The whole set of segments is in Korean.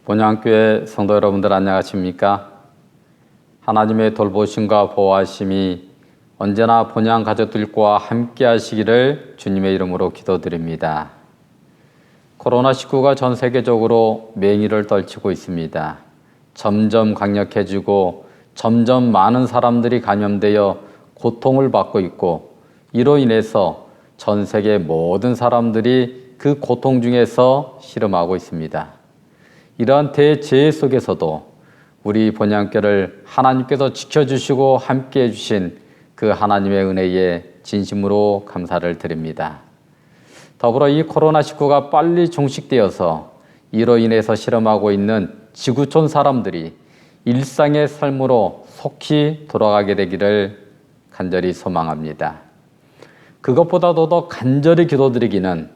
본향교회 성도 여러분들 안녕하십니까? 하나님의 돌보심과 보호하심이 언제나 본향 가족들과 함께 하시기를 주님의 이름으로 기도드립니다. 코로나19가 전 세계적으로 맹위를 떨치고 있습니다. 점점 강력해지고 점점 많은 사람들이 감염되어 고통을 받고 있고, 이로 인해서 전 세계 모든 사람들이 그 고통 중에서 씨름하고 있습니다. 이러한 대재해 속에서도 우리 본향교를 하나님께서 지켜주시고 함께해 주신 그 하나님의 은혜에 진심으로 감사를 드립니다. 더불어 이 코로나19가 빨리 종식되어서 이로 인해서 실험하고 있는 지구촌 사람들이 일상의 삶으로 속히 돌아가게 되기를 간절히 소망합니다. 그것보다도 더 간절히 기도드리기는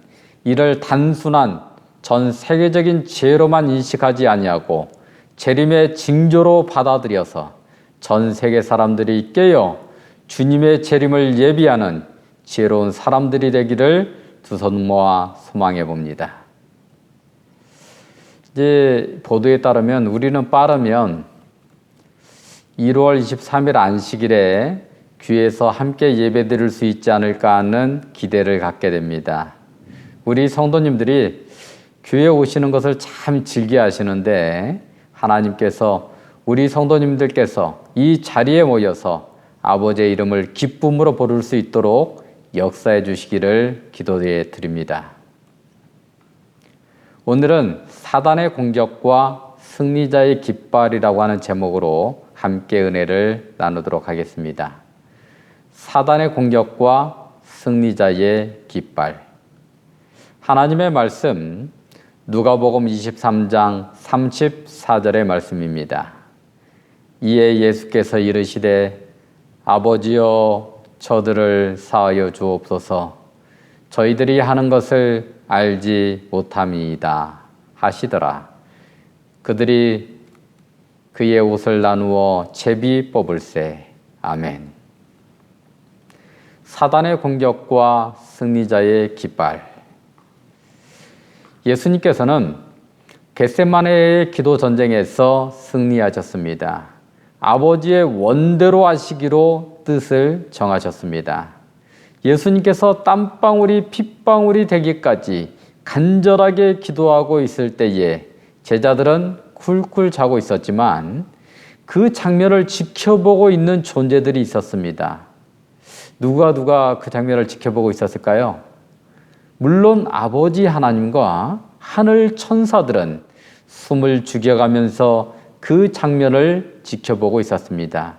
이를 단순한 전 세계적인 죄로만 인식하지 아니하고 재림의 징조로 받아들여서 전 세계 사람들이 깨어 주님의 재림을 예비하는 지혜로운 사람들이 되기를 두 손 모아 소망해 봅니다. 이제 보도에 따르면 우리는 빠르면 1월 23일 안식일에 교회에서 함께 예배드릴 수 있지 않을까 하는 기대를 갖게 됩니다. 우리 성도님들이 교회에 오시는 것을 참 즐겨 하시는데, 하나님께서 우리 성도님들께서 이 자리에 모여서 아버지의 이름을 기쁨으로 부를 수 있도록 역사해 주시기를 기도해 드립니다. 오늘은 사단의 공격과 승리자의 깃발이라고 하는 제목으로 함께 은혜를 나누도록 하겠습니다. 사단의 공격과 승리자의 깃발. 하나님의 말씀 누가복음 23장 34절의 말씀입니다. 이에 예수께서 이르시되 아버지여 저들을 사하여 주옵소서, 저희들이 하는 것을 알지 못함이이다 하시더라. 그들이 그의 옷을 나누어 제비 뽑을세. 아멘. 사단의 공격과 승리자의 깃발. 예수님께서는 겟세마네의 기도 전쟁에서 승리하셨습니다. 아버지의 원대로 하시기로 뜻을 정하셨습니다. 예수님께서 땀방울이 핏방울이 되기까지 간절하게 기도하고 있을 때에 제자들은 쿨쿨 자고 있었지만 그 장면을 지켜보고 있는 존재들이 있었습니다. 누가 그 장면을 지켜보고 있었을까요? 물론 아버지 하나님과 하늘 천사들은 숨을 죽여가면서 그 장면을 지켜보고 있었습니다.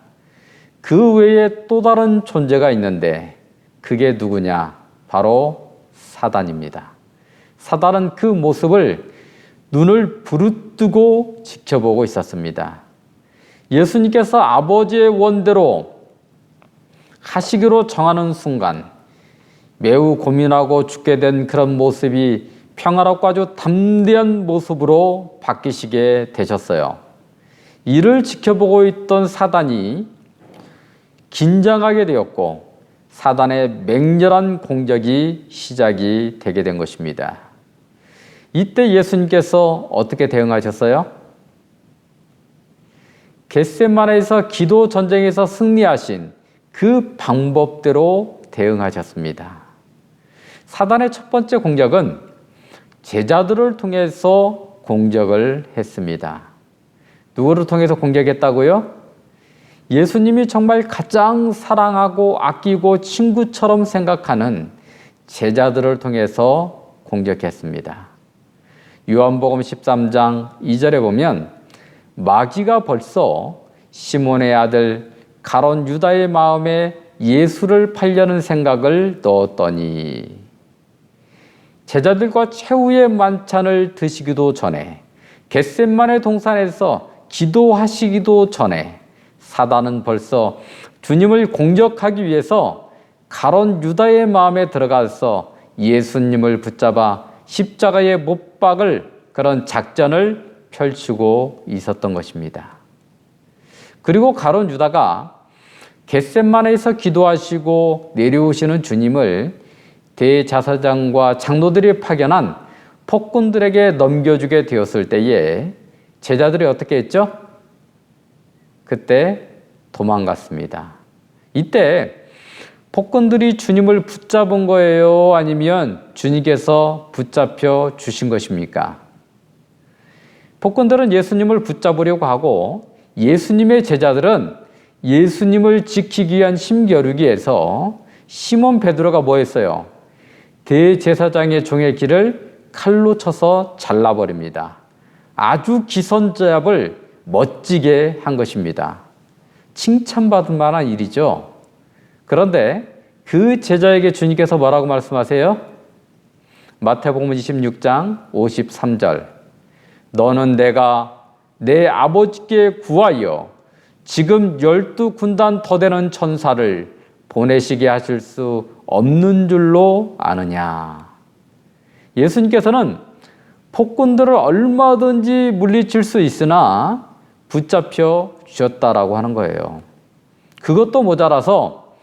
그 외에 또 다른 존재가 있는데 그게 누구냐? 바로 사단입니다. 사단은 그 모습을 눈을 부릅뜨고 지켜보고 있었습니다. 예수님께서 아버지의 원대로 하시기로 정하는 순간 매우 고민하고 죽게 된 그런 모습이 평화롭고 아주 담대한 모습으로 바뀌시게 되셨어요. 이를 지켜보고 있던 사단이 긴장하게 되었고 사단의 맹렬한 공격이 시작이 되게 된 것입니다. 이때 예수님께서 어떻게 대응하셨어요? 겟세마네에서 기도 전쟁에서 승리하신 그 방법대로 대응하셨습니다. 사단의 첫 번째 공격은 제자들을 통해서 공격을 했습니다. 누구를 통해서 공격했다고요? 예수님이 정말 가장 사랑하고 아끼고 친구처럼 생각하는 제자들을 통해서 공격했습니다. 요한복음 13장 2절에 보면 마귀가 벌써 시몬의 아들 가룟 유다의 마음에 예수를 팔려는 생각을 넣었더니, 제자들과 최후의 만찬을 드시기도 전에 겟세마네 동산에서 기도하시기도 전에 사단은 벌써 주님을 공격하기 위해서 가룟 유다의 마음에 들어가서 예수님을 붙잡아 십자가에 못 박을 그런 작전을 펼치고 있었던 것입니다. 그리고 가룟 유다가 겟세마네에서 기도하시고 내려오시는 주님을 대제사장과 장로들이 파견한 폭군들에게 넘겨주게 되었을 때에 제자들이 어떻게 했죠? 그때 도망갔습니다. 이때 폭군들이 주님을 붙잡은 거예요? 아니면 주님께서 붙잡혀 주신 것입니까? 폭군들은 예수님을 붙잡으려고 하고 예수님의 제자들은 예수님을 지키기 위한 힘겨루기에서 시몬 베드로가 뭐 했어요? 대제사장의 종의 귀를 칼로 쳐서 잘라버립니다. 아주 기선제압을 멋지게 한 것입니다. 칭찬받을 만한 일이죠. 그런데 그 제자에게 주님께서 뭐라고 말씀하세요? 마태복음 26장 53절. 너는 내가 내 아버지께 구하여 지금 12군단 더 되는 천사를 보내시게 하실 수 없는 줄로 아느냐. 예수님께서는 폭군들을 얼마든지 물리칠 수 있으나 붙잡혀 주셨다라고 하는 거예요. 그것도 모자라서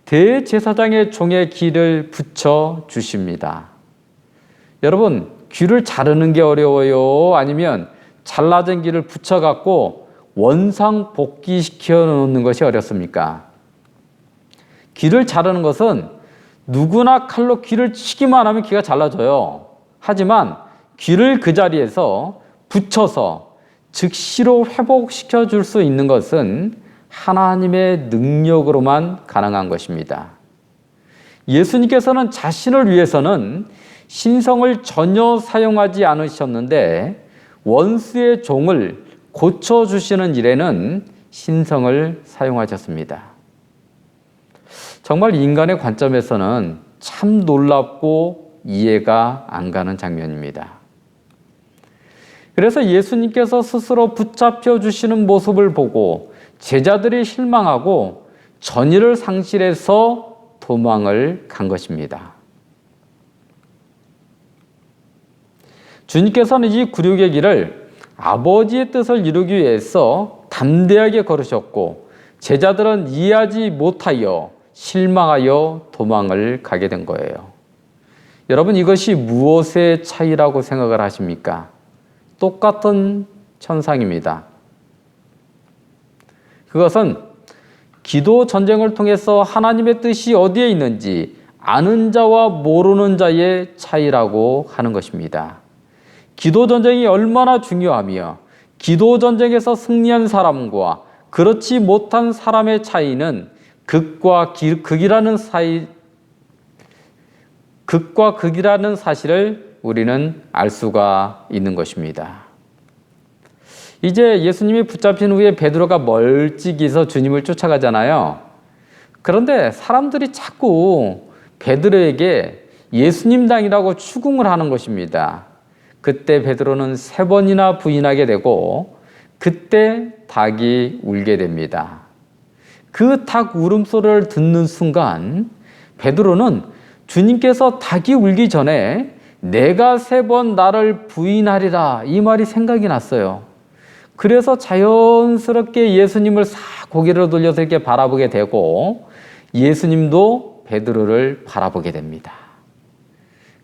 대제사장의 종의 귀를 붙여 주십니다. 여러분, 귀를 자르는 게 어려워요? 아니면 잘라진 귀를 붙여갖고 원상 복귀시켜 놓는 것이 어렵습니까? 귀를 자르는 것은 누구나 칼로 귀를 치기만 하면 귀가 잘라져요. 하지만 귀를 그 자리에서 붙여서 즉시로 회복시켜 줄 수 있는 것은 하나님의 능력으로만 가능한 것입니다. 예수님께서는 자신을 위해서는 신성을 전혀 사용하지 않으셨는데 원수의 종을 고쳐주시는 일에는 신성을 사용하셨습니다. 정말 인간의 관점에서는 참 놀랍고 이해가 안 가는 장면입니다. 그래서 예수님께서 스스로 붙잡혀 주시는 모습을 보고 제자들이 실망하고 전의를 상실해서 도망을 간 것입니다. 주님께서는 이 굴욕의 길을 아버지의 뜻을 이루기 위해서 담대하게 걸으셨고 제자들은 이해하지 못하여 실망하여 도망을 가게 된 거예요. 여러분, 이것이 무엇의 차이라고 생각을 하십니까? 똑같은 현상입니다. 그것은 기도 전쟁을 통해서 하나님의 뜻이 어디에 있는지 아는 자와 모르는 자의 차이라고 하는 것입니다. 기도 전쟁이 얼마나 중요하며 기도 전쟁에서 승리한 사람과 그렇지 못한 사람의 차이는 극과 극이라는 사실을 우리는 알 수가 있는 것입니다. 이제 예수님이 붙잡힌 후에 베드로가 멀찍이서 주님을 쫓아가잖아요. 그런데 사람들이 자꾸 베드로에게 예수님 당이라고 추궁을 하는 것입니다. 그때 베드로는 3번이나 부인하게 되고 그때 닭이 울게 됩니다. 그 닭 울음소리를 듣는 순간 베드로는 주님께서 닭이 울기 전에 내가 3번 나를 부인하리라 이 말이 생각이 났어요. 그래서 자연스럽게 예수님을 싹 고개를 돌려서 이렇게 바라보게 되고 예수님도 베드로를 바라보게 됩니다.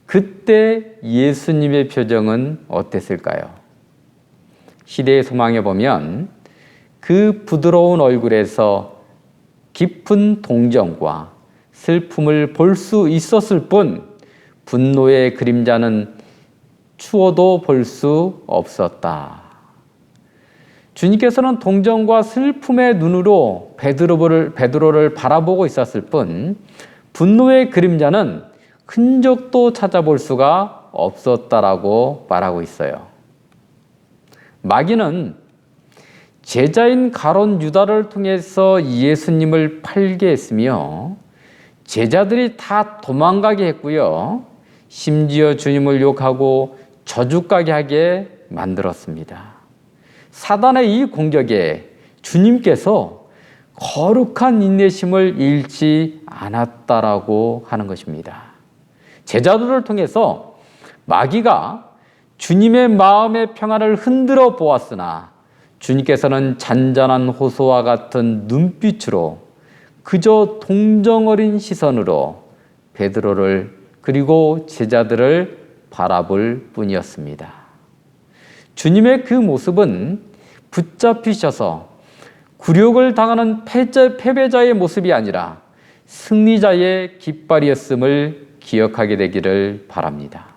그때 예수님의 표정은 어땠을까요? 시대의 소망에 보면 그 부드러운 얼굴에서 깊은 동정과 슬픔을 볼 수 있었을 뿐 분노의 그림자는 추워도 볼 수 없었다. 주님께서는 동정과 슬픔의 눈으로 베드로를 바라보고 있었을 뿐 분노의 그림자는 흔적도 찾아볼 수가 없었다라고 말하고 있어요. 마귀는 제자인 가룟 유다를 통해서 예수님을 팔게 했으며 제자들이 다 도망가게 했고요. 심지어 주님을 욕하고 저주까지 하게 만들었습니다. 사단의 이 공격에 주님께서 거룩한 인내심을 잃지 않았다라고 하는 것입니다. 제자들을 통해서 마귀가 주님의 마음의 평안을 흔들어 보았으나 주님께서는 잔잔한 호소와 같은 눈빛으로 그저 동정 어린 시선으로 베드로를 그리고 제자들을 바라볼 뿐이었습니다. 주님의 그 모습은 붙잡히셔서 굴욕을 당하는 패배자의 모습이 아니라 승리자의 깃발이었음을 기억하게 되기를 바랍니다.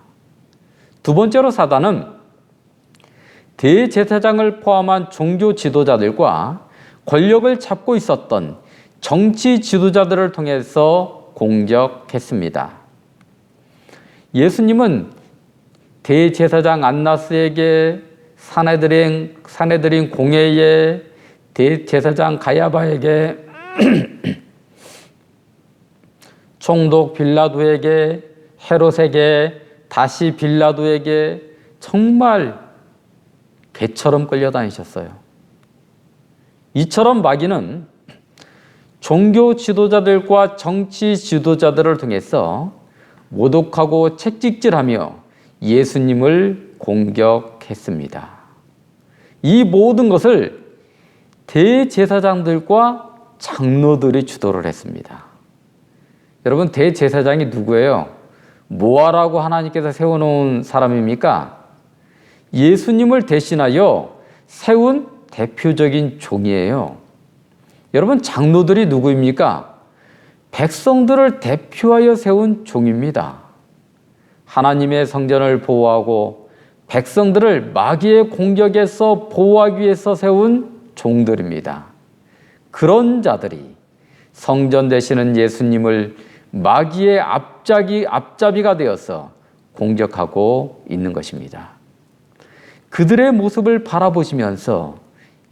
두 번째로 사단은 대제사장을 포함한 종교 지도자들과 권력을 잡고 있었던 정치 지도자들을 통해서 공격했습니다. 예수님은 대제사장 안나스에게, 산헤드린 공회에, 대제사장 가야바에게, 총독 빌라도에게, 헤롯에게, 다시 빌라도에게 정말 개처럼 끌려다니셨어요. 이처럼 마귀는 종교 지도자들과 정치 지도자들을 통해서 모독하고 채찍질하며 예수님을 공격했습니다. 이 모든 것을 대제사장들과 장로들이 주도를 했습니다. 여러분, 대제사장이 누구예요? 뭐하라고 하나님께서 세워놓은 사람입니까? 예수님을 대신하여 세운 대표적인 종이에요. 여러분, 장로들이 누구입니까? 백성들을 대표하여 세운 종입니다. 하나님의 성전을 보호하고 백성들을 마귀의 공격에서 보호하기 위해서 세운 종들입니다. 그런 자들이 성전 되시는 예수님을 마귀의 앞잡이가 되어서 공격하고 있는 것입니다. 그들의 모습을 바라보시면서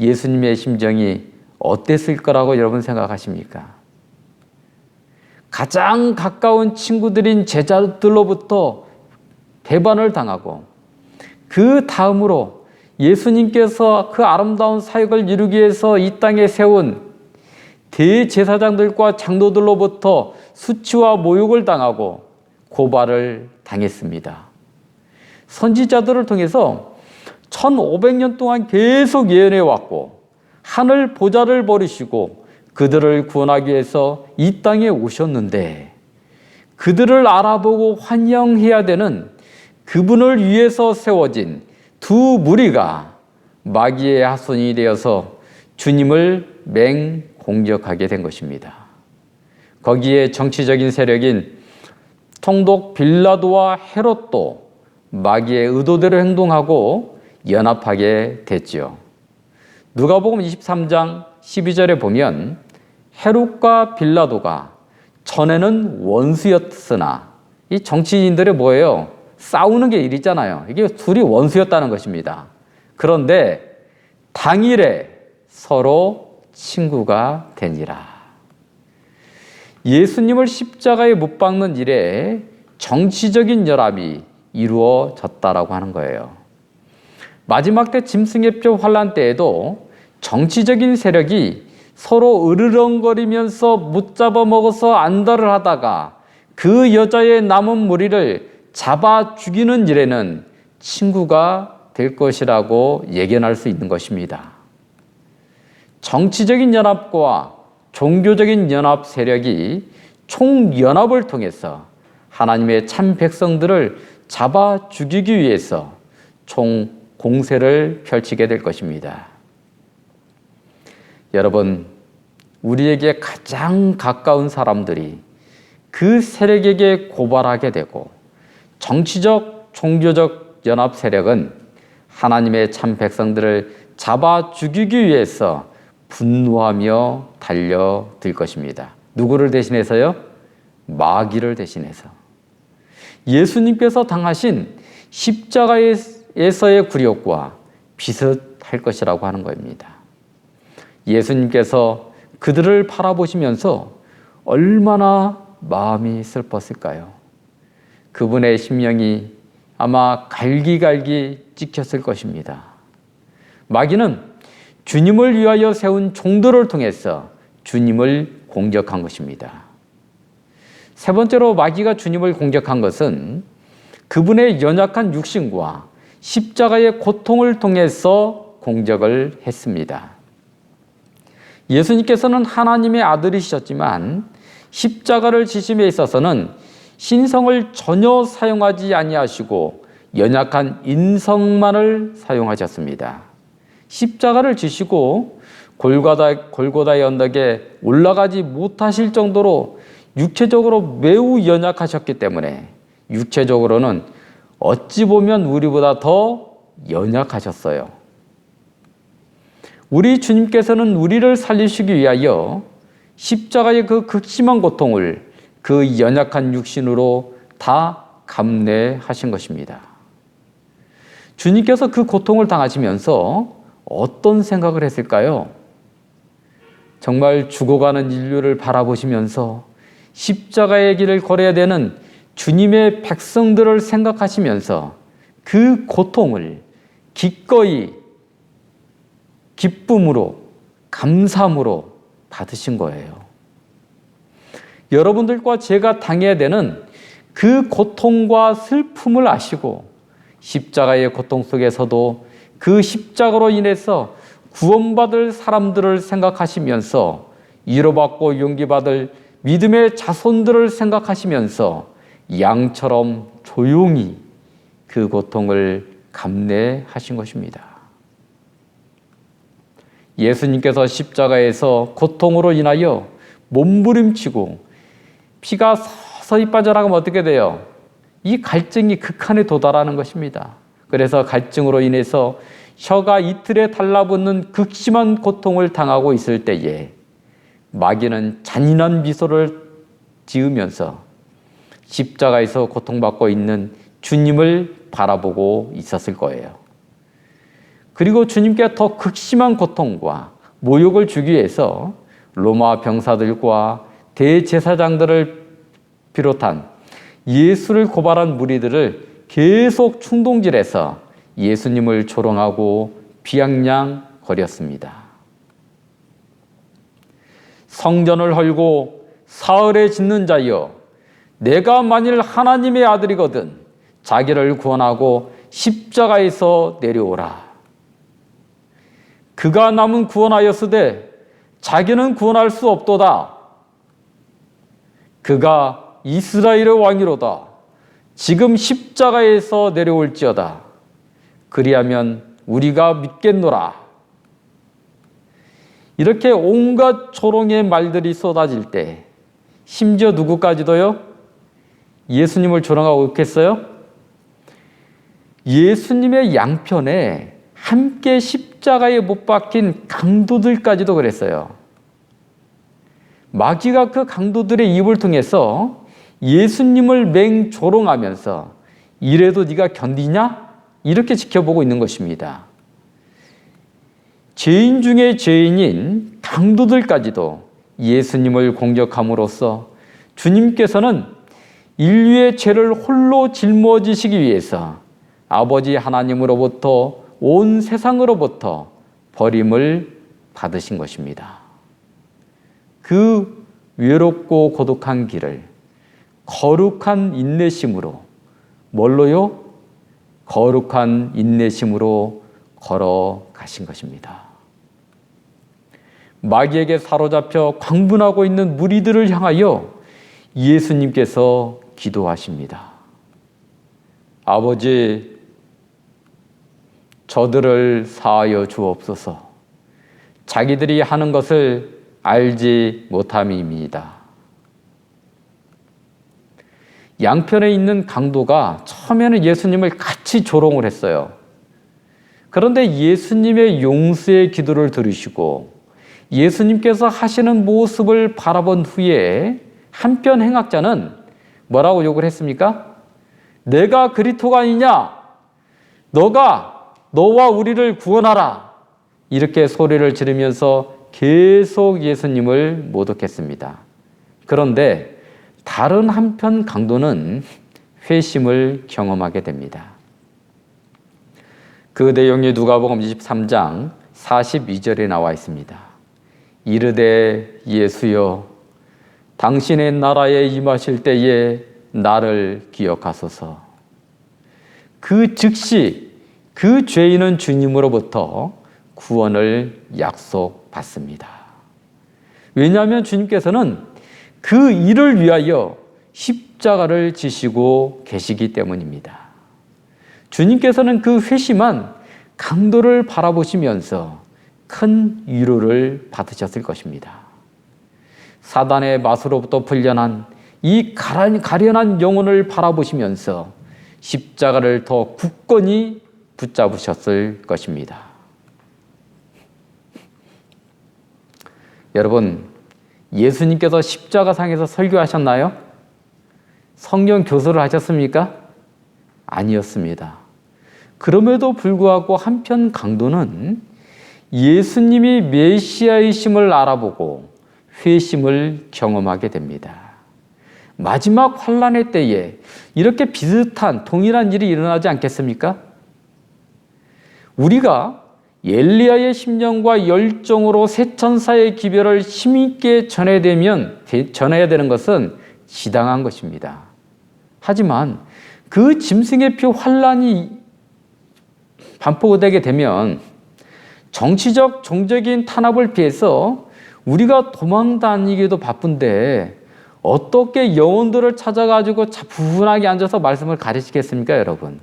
예수님의 심정이 어땠을 거라고 여러분 생각하십니까? 가장 가까운 친구들인 제자들로부터 배반을 당하고 그 다음으로 예수님께서 그 아름다운 사역을 이루기 위해서 이 땅에 세운 대제사장들과 장로들로부터 수치와 모욕을 당하고 고발을 당했습니다. 선지자들을 통해서 1500년 동안 계속 예언해 왔고 하늘 보좌를 버리시고 그들을 구원하기 위해서 이 땅에 오셨는데 그들을 알아보고 환영해야 되는 그분을 위해서 세워진 두 무리가 마귀의 하손이 되어서 주님을 맹공격하게 된 것입니다. 거기에 정치적인 세력인 총독 빌라도와 헤롯도 마귀의 의도대로 행동하고 연합하게 됐지요. 누가복음 23장 12절에 보면 헤롯과 빌라도가 전에는 원수였으나, 이 정치인들의 뭐예요? 싸우는 게 일이잖아요. 이게 둘이 원수였다는 것입니다. 그런데 당일에 서로 친구가 되니라. 예수님을 십자가에 못 박는 일에 정치적인 연합이 이루어졌다라고 하는 거예요. 마지막 때 짐승의 환란 때에도 정치적인 세력이 서로 으르렁거리면서 못잡아 먹어서 안달을 하다가 그 여자의 남은 무리를 잡아 죽이는 일에는 친구가 될 것이라고 예견할 수 있는 것입니다. 정치적인 연합과 종교적인 연합 세력이 총연합을 통해서 하나님의 참 백성들을 잡아 죽이기 위해서 총 공세를 펼치게 될 것입니다. 여러분, 우리에게 가장 가까운 사람들이 그 세력에게 고발하게 되고 정치적, 종교적 연합 세력은 하나님의 참 백성들을 잡아 죽이기 위해서 분노하며 달려들 것입니다. 누구를 대신해서요? 마귀를 대신해서. 예수님께서 당하신 십자가에서의 굴욕과 비슷할 것이라고 하는 겁니다. 예수님께서 그들을 바라보시면서 얼마나 마음이 슬펐을까요? 그분의 심령이 아마 갈기갈기 찍혔을 것입니다. 마귀는 주님을 위하여 세운 종들을 통해서 주님을 공격한 것입니다. 세 번째로 마귀가 주님을 공격한 것은 그분의 연약한 육신과 십자가의 고통을 통해서 공격을 했습니다. 예수님께서는 하나님의 아들이셨지만 십자가를 지심에 있어서는 신성을 전혀 사용하지 아니하시고 연약한 인성만을 사용하셨습니다. 십자가를 지시고 골고다의 언덕에 올라가지 못하실 정도로 육체적으로 매우 연약하셨기 때문에 육체적으로는 어찌 보면 우리보다 더 연약하셨어요. 우리 주님께서는 우리를 살리시기 위하여 십자가의 그 극심한 고통을 그 연약한 육신으로 다 감내하신 것입니다. 주님께서 그 고통을 당하시면서 어떤 생각을 했을까요? 정말 죽어가는 인류를 바라보시면서 십자가의 길을 걸어야 되는 주님의 백성들을 생각하시면서 그 고통을 기꺼이 기쁨으로, 감사함으로 받으신 거예요. 여러분들과 제가 당해야 되는 그 고통과 슬픔을 아시고 십자가의 고통 속에서도 그 십자가로 인해서 구원받을 사람들을 생각하시면서 위로받고 용기받을 믿음의 자손들을 생각하시면서 양처럼 조용히 그 고통을 감내하신 것입니다. 예수님께서 십자가에서 고통으로 인하여 몸부림치고 피가 서서히 빠져나가면 어떻게 돼요? 이 갈증이 극한에 도달하는 것입니다. 그래서 갈증으로 인해서 혀가 이틀에 달라붙는 극심한 고통을 당하고 있을 때에 마귀는 잔인한 미소를 지으면서 십자가에서 고통받고 있는 주님을 바라보고 있었을 거예요. 그리고 주님께 더 극심한 고통과 모욕을 주기 위해서 로마 병사들과 대제사장들을 비롯한 예수를 고발한 무리들을 계속 충동질해서 예수님을 조롱하고 비아냥거렸습니다. 성전을 헐고 사흘에 짓는 자여, 내가 만일 하나님의 아들이거든 자기를 구원하고 십자가에서 내려오라. 그가 남은 구원하였으되 자기는 구원할 수 없도다. 그가 이스라엘의 왕이로다. 지금 십자가에서 내려올지어다. 그리하면 우리가 믿겠노라. 이렇게 온갖 조롱의 말들이 쏟아질 때 심지어 누구까지도요? 예수님을 조롱하고 있겠어요? 예수님의 양편에 함께 십자가에 못 박힌 강도들까지도 그랬어요. 마귀가 그 강도들의 입을 통해서 예수님을 맹조롱하면서 이래도 네가 견디냐? 이렇게 지켜보고 있는 것입니다. 죄인 중에 죄인인 강도들까지도 예수님을 공격함으로써 주님께서는 인류의 죄를 홀로 짊어지시기 위해서 아버지 하나님으로부터 온 세상으로부터 버림을 받으신 것입니다. 그 외롭고 고독한 길을 거룩한 인내심으로, 뭘로요? 거룩한 인내심으로 걸어가신 것입니다. 마귀에게 사로잡혀 광분하고 있는 무리들을 향하여 예수님께서 기도하십니다. 아버지, 저들을 사하여 주옵소서. 자기들이 하는 것을 알지 못함입니다. 양편에 있는 강도가 처음에는 예수님을 같이 조롱을 했어요. 그런데 예수님의 용서의 기도를 들으시고 예수님께서 하시는 모습을 바라본 후에 한편 행악자는 뭐라고 욕을 했습니까? 내가 그리스도가 아니냐? 너와 우리를 구원하라. 이렇게 소리를 지르면서 계속 예수님을 모독했습니다. 그런데 다른 한편 강도는 회심을 경험하게 됩니다. 그 내용이 누가복음 23장 42절에 나와 있습니다. 이르되 예수여, 당신의 나라에 임하실 때에 나를 기억하소서. 그 즉시 그 죄인은 주님으로부터 구원을 약속받습니다. 왜냐하면 주님께서는 그 일을 위하여 십자가를 지시고 계시기 때문입니다. 주님께서는 그 회심한 강도를 바라보시면서 큰 위로를 받으셨을 것입니다. 사단의 맛으로부터 풀려난 이 가련한 영혼을 바라보시면서 십자가를 더 굳건히 붙잡으셨을 것입니다. 여러분, 예수님께서 십자가상에서 설교하셨나요? 성경 교수를 하셨습니까? 아니었습니다. 그럼에도 불구하고 한편 강도는 예수님이 메시아이심을 알아보고 회심을 경험하게 됩니다. 마지막 환란의 때에 이렇게 비슷한 동일한 일이 일어나지 않겠습니까? 우리가 엘리야의 심령과 열정으로 새 천사의 기별을 힘있게 전해야 되는 것은 지당한 것입니다. 하지만 그 짐승의 피 환란이 반복되게 되면 정치적, 종적인 탄압을 피해서 우리가 도망 다니기도 바쁜데 어떻게 영혼들을 찾아가지고 차분하게 앉아서 말씀을 가르치겠습니까, 여러분?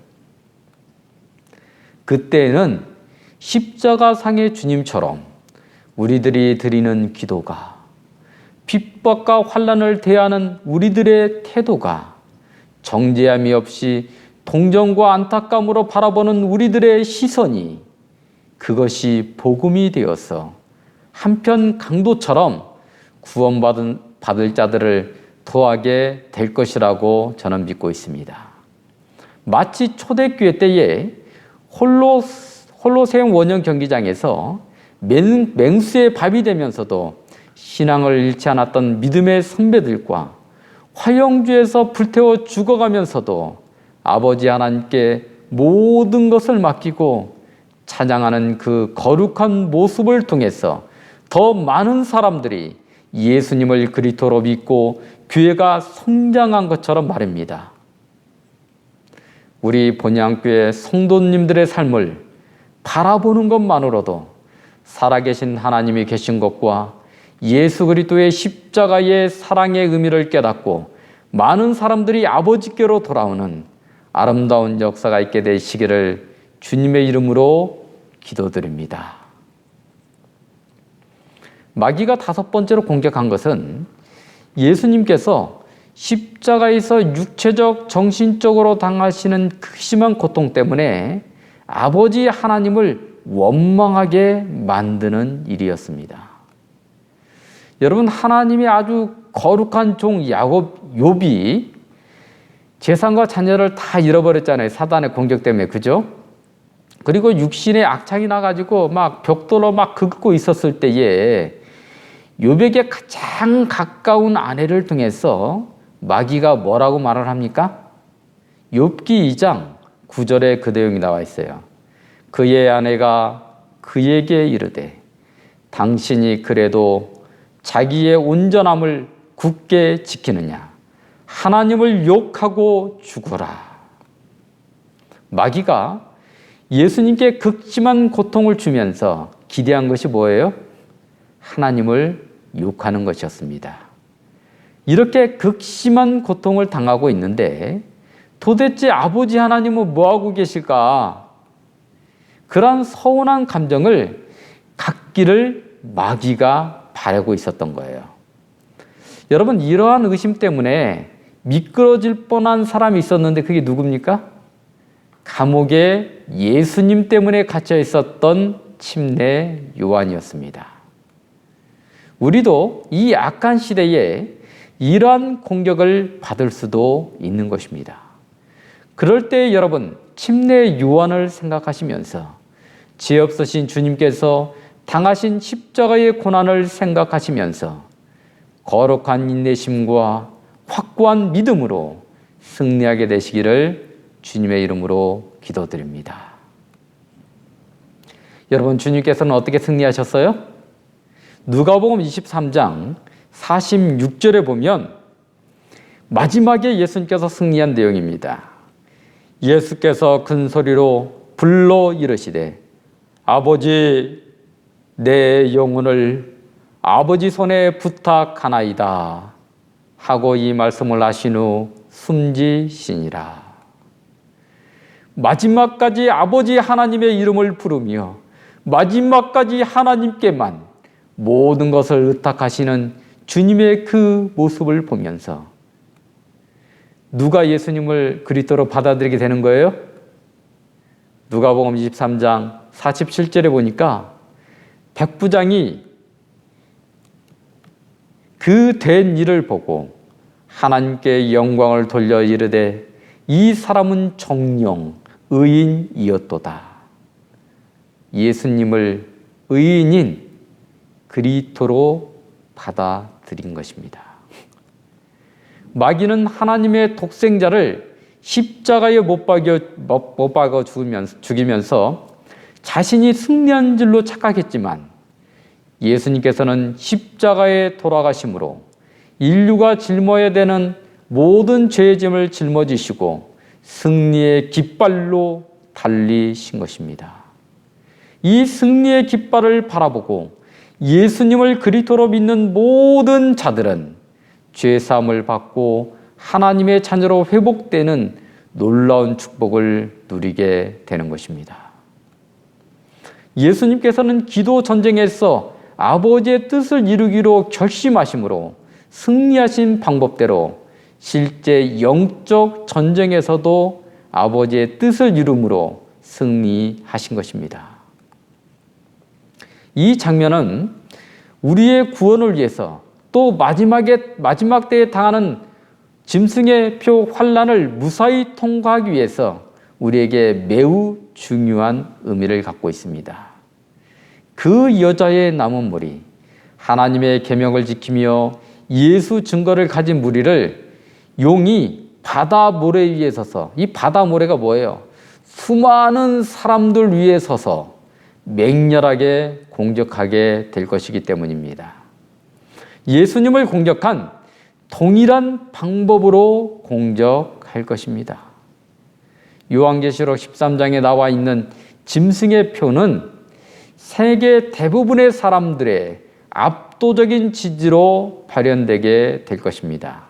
그때는 십자가상의 주님처럼 우리들이 드리는 기도가, 핍박과 환난을 대하는 우리들의 태도가 정죄함이 없이 동정과 안타까움으로 바라보는 우리들의 시선이, 그것이 복음이 되어서 한편 강도처럼 구원받을 자들을 더하게 될 것이라고 저는 믿고 있습니다. 마치 초대교회 때에 홀로세움 원형 경기장에서 맹수의 밥이 되면서도 신앙을 잃지 않았던 믿음의 선배들과 화영주에서 불태워 죽어가면서도 아버지 하나님께 모든 것을 맡기고 찬양하는 그 거룩한 모습을 통해서 더 많은 사람들이 예수님을 그리스도로 믿고 교회가 성장한 것처럼 말입니다. 우리 본향교회 성도님들의 삶을 바라보는 것만으로도 살아계신 하나님이 계신 것과 예수 그리스도의 십자가의 사랑의 의미를 깨닫고 많은 사람들이 아버지께로 돌아오는 아름다운 역사가 있게 되시기를 주님의 이름으로 기도드립니다. 마귀가 다섯 번째로 공격한 것은 예수님께서 십자가에서 육체적, 정신적으로 당하시는 극심한 고통 때문에 아버지 하나님을 원망하게 만드는 일이었습니다. 여러분, 하나님이 아주 거룩한 종 욥이 재산과 자녀를 다 잃어버렸잖아요. 사단의 공격 때문에, 그죠? 그리고 육신의 악창이 나가지고 막 벽돌로 막 긁고 있었을 때에 욥에게 가장 가까운 아내를 통해서 마귀가 뭐라고 말을 합니까? 욥기 2장 9절에 그 내용이 나와 있어요. 그의 아내가 그에게 이르되 당신이 그래도 자기의 온전함을 굳게 지키느냐? 하나님을 욕하고 죽어라. 마귀가 예수님께 극심한 고통을 주면서 기대한 것이 뭐예요? 하나님을 욕하는 것이었습니다. 이렇게 극심한 고통을 당하고 있는데 도대체 아버지 하나님은 뭐하고 계실까? 그런 서운한 감정을 갖기를 마귀가 바라고 있었던 거예요. 여러분, 이러한 의심 때문에 미끄러질 뻔한 사람이 있었는데 그게 누굽니까? 감옥에 예수님 때문에 갇혀 있었던 침례 요한이었습니다. 우리도 이 악한 시대에 이러한 공격을 받을 수도 있는 것입니다. 그럴 때 여러분, 침례 요한을 생각하시면서 죄 없으신 주님께서 당하신 십자가의 고난을 생각하시면서 거룩한 인내심과 확고한 믿음으로 승리하게 되시기를 주님의 이름으로 기도드립니다. 여러분, 주님께서는 어떻게 승리하셨어요? 누가복음 23장 46절에 보면 마지막에 예수님께서 승리한 내용입니다. 예수께서 큰 소리로 불러 이르시되 아버지, 내 영혼을 아버지 손에 부탁하나이다 하고 이 말씀을 하신 후 숨지시니라. 마지막까지 아버지 하나님의 이름을 부르며 마지막까지 하나님께만 모든 것을 의탁하시는 주님의 그 모습을 보면서 누가 예수님을 그리스도로 받아들이게 되는 거예요? 누가복음 23장 47절에 보니까 백부장이 그 된 일을 보고 하나님께 영광을 돌려 이르되 이 사람은 정녕 의인이었도다. 예수님을 의인인 그리스도로 받아들인 것입니다. 마귀는 하나님의 독생자를 십자가에 못 박아 죽이면서 자신이 승리한 줄로 착각했지만 예수님께서는 십자가에 돌아가심으로 인류가 짊어야 되는 모든 죄의 짐을 짊어지시고 승리의 깃발로 달리신 것입니다. 이 승리의 깃발을 바라보고 예수님을 그리스도로 믿는 모든 자들은 죄사함을 받고 하나님의 자녀로 회복되는 놀라운 축복을 누리게 되는 것입니다. 예수님께서는 기도 전쟁에서 아버지의 뜻을 이루기로 결심하심으로 승리하신 방법대로 실제 영적 전쟁에서도 아버지의 뜻을 이룸으로 승리하신 것입니다. 이 장면은 우리의 구원을 위해서 또 마지막 때에 당하는 짐승의 표 환난을 무사히 통과하기 위해서 우리에게 매우 중요한 의미를 갖고 있습니다. 그 여자의 남은 무리, 하나님의 계명을 지키며 예수 증거를 가진 무리를 용이 바다 모래 위에 서서, 이 바다 모래가 뭐예요? 수많은 사람들 위에 서서 맹렬하게 공격하게 될 것이기 때문입니다. 예수님을 공격한 동일한 방법으로 공격할 것입니다. 요한계시록 13장에 나와 있는 짐승의 표는 세계 대부분의 사람들의 압도적인 지지로 발현되게 될 것입니다.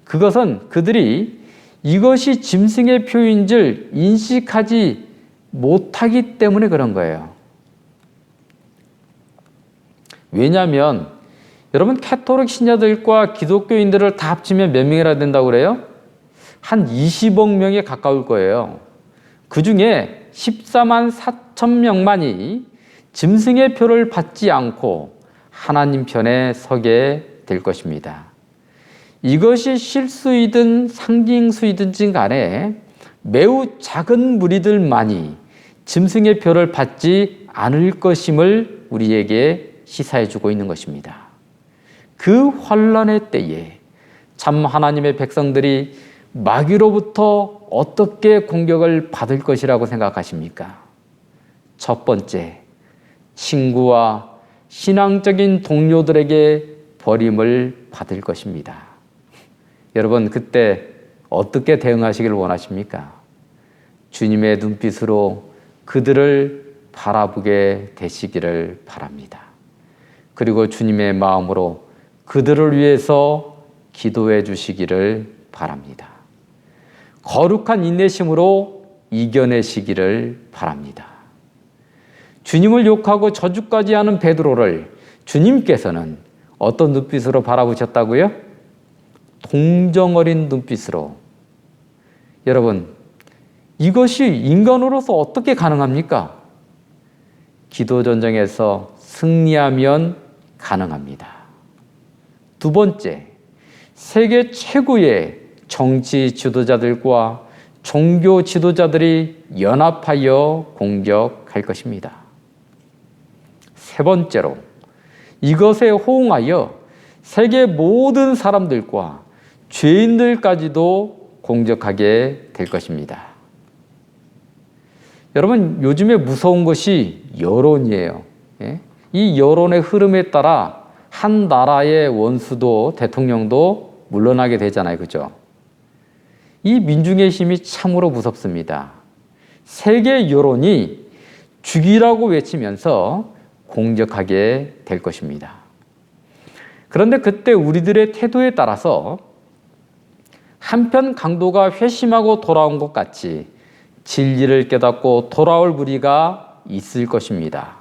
그것은 그들이 이것이 짐승의 표인 줄 인식하지 못하기 때문에 그런 거예요. 왜냐하면 여러분 캐톨릭 신자들과 기독교인들을 다 합치면 몇 명이나 된다고 그래요? 한 20억 명에 가까울 거예요. 그 중에 14만 4천 명만이 짐승의 표를 받지 않고 하나님 편에 서게 될 것입니다. 이것이 실수이든 상징수이든지 간에 매우 작은 무리들만이 짐승의 표를 받지 않을 것임을 우리에게 시사해주고 있는 것입니다. 그 환난의 때에 참 하나님의 백성들이 마귀로부터 어떻게 공격을 받을 것이라고 생각하십니까? 첫 번째, 친구와 신앙적인 동료들에게 버림을 받을 것입니다. 여러분, 그때 어떻게 대응하시길 원하십니까? 주님의 눈빛으로 그들을 바라보게 되시기를 바랍니다. 그리고 주님의 마음으로 그들을 위해서 기도해 주시기를 바랍니다. 거룩한 인내심으로 이겨내시기를 바랍니다. 주님을 욕하고 저주까지 하는 베드로를 주님께서는 어떤 눈빛으로 바라보셨다고요? 동정 어린 눈빛으로. 여러분, 이것이 인간으로서 어떻게 가능합니까? 기도 전쟁에서 승리하면 가능합니다. 두 번째, 세계 최고의 정치 지도자들과 종교 지도자들이 연합하여 공격할 것입니다. 세 번째로, 이것에 호응하여 세계 모든 사람들과 죄인들까지도 공격하게 될 것입니다. 여러분, 요즘에 무서운 것이 여론이에요. 이 여론의 흐름에 따라 한 나라의 원수도 대통령도 물러나게 되잖아요. 그죠? 이 민중의 힘이 참으로 무섭습니다. 세계 여론이 죽이라고 외치면서 공격하게 될 것입니다. 그런데 그때 우리들의 태도에 따라서 한편 강도가 회심하고 돌아온 것 같이 진리를 깨닫고 돌아올 무리가 있을 것입니다.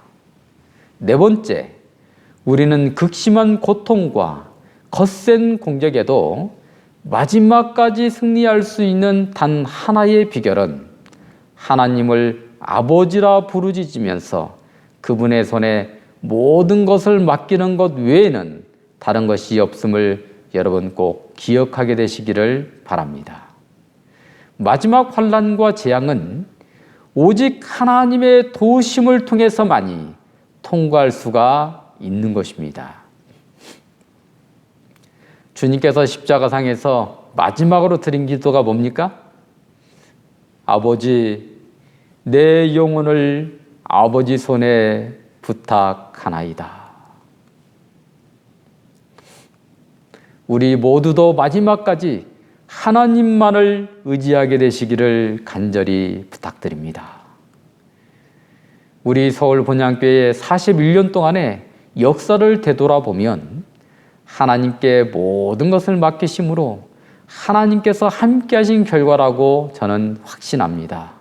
네 번째, 우리는 극심한 고통과 거센 공격에도 마지막까지 승리할 수 있는 단 하나의 비결은 하나님을 아버지라 부르짖으면서 그분의 손에 모든 것을 맡기는 것 외에는 다른 것이 없음을 여러분 꼭 기억하게 되시기를 바랍니다. 마지막 환난과 재앙은 오직 하나님의 도우심을 통해서만이 통과할 수가 있는 것입니다. 주님께서 십자가상에서 마지막으로 드린 기도가 뭡니까? 아버지, 내 영혼을 아버지 손에 부탁하나이다. 우리 모두도 마지막까지 하나님만을 의지하게 되시기를 간절히 부탁드립니다. 우리 서울 본향교회 41년 동안의 역사를 되돌아보면 하나님께 모든 것을 맡기심으로 하나님께서 함께 하신 결과라고 저는 확신합니다.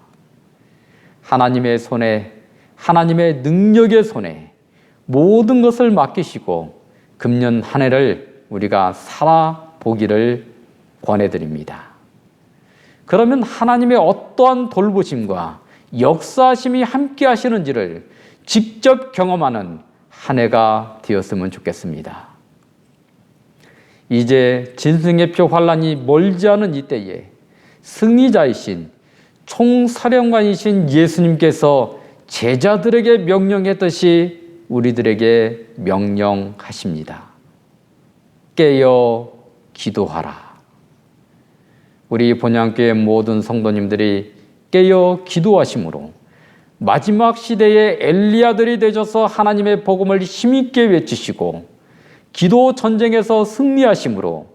하나님의 손에, 하나님의 능력의 손에 모든 것을 맡기시고 금년 한 해를 우리가 살아보기를 권해드립니다. 그러면 하나님의 어떠한 돌보심과 역사하심이 함께 하시는지를 직접 경험하는 한 해가 되었으면 좋겠습니다. 이제 진승의 표 환란이 멀지 않은 이때에 승리자이신 총사령관이신 예수님께서 제자들에게 명령했듯이 우리들에게 명령하십니다. 깨어 기도하라. 우리 본향교회 모든 성도님들이 깨어 기도하심으로 마지막 시대의 엘리야들이 되셔서 하나님의 복음을 힘있게 외치시고 기도 전쟁에서 승리하심으로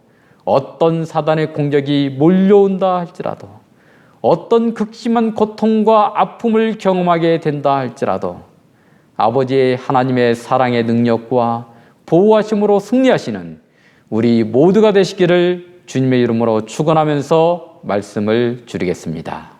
어떤 사단의 공격이 몰려온다 할지라도 어떤 극심한 고통과 아픔을 경험하게 된다 할지라도 아버지의 하나님의 사랑의 능력과 보호하심으로 승리하시는 우리 모두가 되시기를 주님의 이름으로 축원하면서 말씀을 드리겠습니다.